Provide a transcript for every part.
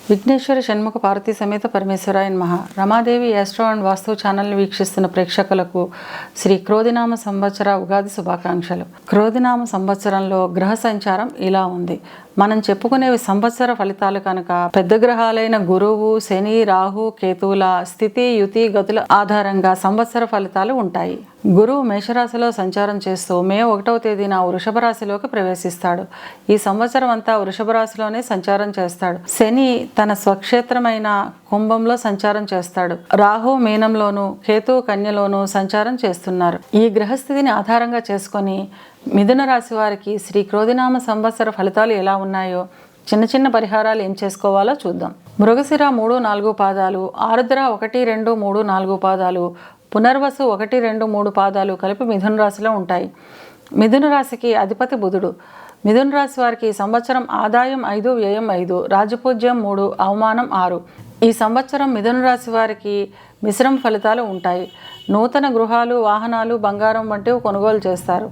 విఘ్నేశ్వర షణ్ముఖ పార్వతీ సమేత పరమేశ్వరాయ నమః. Ramadevi astro and వాస్తు ఛానల్ని వీక్షిస్తున్న ప్రేక్షకులకు శ్రీ క్రోధినామ సంవత్సర ఉగాది శుభాకాంక్షలు. క్రోధినామ సంవత్సరంలో గ్రహ సంచారం ఇలా ఉంది. మనం చెప్పుకునేవి సంవత్సర ఫలితాలు కనుక పెద్ద గ్రహాలైన గురువు, శని, రాహు, కేతువుల స్థితి, యుతి, గతుల ఆధారంగా సంవత్సర ఫలితాలు ఉంటాయి. గురువు మేషరాశిలో సంచారం చేస్తూ మే 1వ తేదీన వృషభ రాశిలోకి ప్రవేశిస్తాడు. ఈ సంవత్సరం అంతా వృషభ రాశిలోనే సంచారం చేస్తాడు. శని తన స్వక్షేత్రమైన కుంభంలో సంచారం చేస్తాడు. రాహు మీనంలోను, కేతువు కన్యలోను సంచారం చేస్తున్నారు. ఈ గ్రహస్థితిని ఆధారంగా చేసుకొని మిథున రాశి వారికి శ్రీ క్రోధినామ సంవత్సర ఫలితాలు ఎలా ఉన్నాయో, చిన్న చిన్న పరిహారాలు ఏం చేసుకోవాలో చూద్దాం. మృగశిర 3, 4 పాదాలు, ఆరుద్ర 1, 2, 3, 4 పాదాలు, పునర్వసు 1, 2, 3 పాదాలు కలిపి మిథున రాశిలో ఉంటాయి. మిథున రాశికి అధిపతి బుధుడు. మిథున రాశి వారికి ఈ సంవత్సరం ఆదాయం 5, వ్యయం 5, రాజపూజ్యం 3, అవమానం 6. ఈ సంవత్సరం మిథున రాశి వారికి మిశ్రమ ఫలితాలు ఉంటాయి. నూతన గృహాలు, వాహనాలు, బంగారం వంటివి కొనుగోలు చేస్తారు.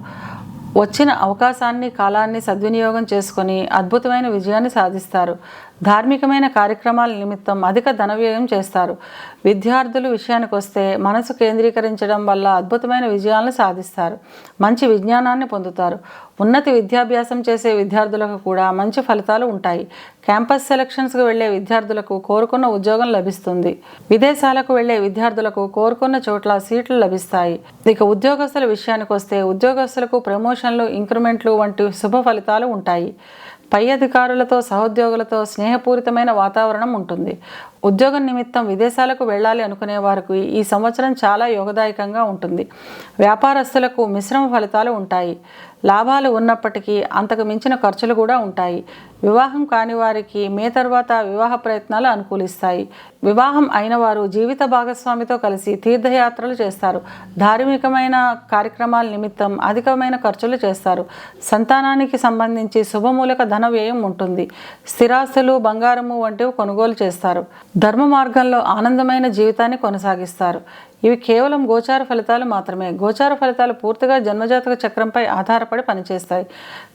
వచ్చిన అవకాశాన్ని, కాలాన్ని సద్వినియోగం చేసుకొని అద్భుతమైన విజయాన్ని సాధిస్తారు. ధార్మికమైన కార్యక్రమాల నిమిత్తం అధిక ధన వ్యయం చేస్తారు. విద్యార్థుల విషయానికి వస్తే మనసు కేంద్రీకరించడం వల్ల అద్భుతమైన విజయాలను సాధిస్తారు. మంచి విజ్ఞానాన్ని పొందుతారు. ఉన్నత విద్యాభ్యాసం చేసే విద్యార్థులకు కూడా మంచి ఫలితాలు ఉంటాయి. క్యాంపస్ సెలక్షన్స్కి వెళ్లే విద్యార్థులకు కోరుకున్న ఉద్యోగం లభిస్తుంది. విదేశాలకు వెళ్లే విద్యార్థులకు కోరుకున్న చోట్ల సీట్లు లభిస్తాయి. ఇక ఉద్యోగస్తుల విషయానికి వస్తే ఉద్యోగస్తులకు ప్రమోషన్లు, ఇంక్రిమెంట్లు వంటి శుభ ఫలితాలు ఉంటాయి. పై అధికారులతో, సహోద్యోగులతో స్నేహపూరితమైన వాతావరణం ఉంటుంది. ఉద్యోగం నిమిత్తం విదేశాలకు వెళ్ళాలి అనుకునే వారికి ఈ సంవత్సరం చాలా యోగదాయకంగా ఉంటుంది. వ్యాపారస్తులకు మిశ్రమ ఫలితాలు ఉంటాయి. లాభాలు ఉన్నప్పటికీ అంతకు మించిన ఖర్చులు కూడా ఉంటాయి. వివాహం కాని వారికి మే తర్వాత వివాహ ప్రయత్నాలు అనుకూలిస్తాయి. వివాహం అయిన వారు జీవిత భాగస్వామితో కలిసి తీర్థయాత్రలు చేస్తారు. ధార్మికమైన కార్యక్రమాల నిమిత్తం అధికమైన ఖర్చులు చేస్తారు. సంతానానికి సంబంధించి శుభమూలక ధన వ్యయం ఉంటుంది. స్థిరాస్తులు, బంగారము వంటివి కొనుగోలు చేస్తారు. ధర్మ మార్గంలో ఆనందమైన జీవితాన్ని కొనసాగిస్తారు. ఇవి కేవలం గోచార ఫలితాలు మాత్రమే. గోచార ఫలితాలు పూర్తిగా జన్మజాతక చక్రంపై ఆధారపడి పనిచేస్తాయి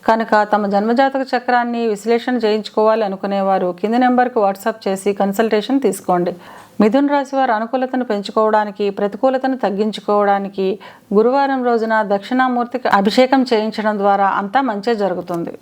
కనుక తమ జన్మజాతక చక్రాన్ని విశ్లేషణ చేయించుకోవాలి అనుకునేవారు కింది నెంబర్కి వాట్సాప్ చేసి కన్సల్టేషన్ తీసుకోండి. మిథున రాశి వారు అనుకూలతను పెంచుకోవడానికి, ప్రతికూలతను తగ్గించుకోవడానికి గురువారం రోజున దక్షిణామూర్తికి అభిషేకం చేయించడం ద్వారా అంతా మంచి జరుగుతుంది.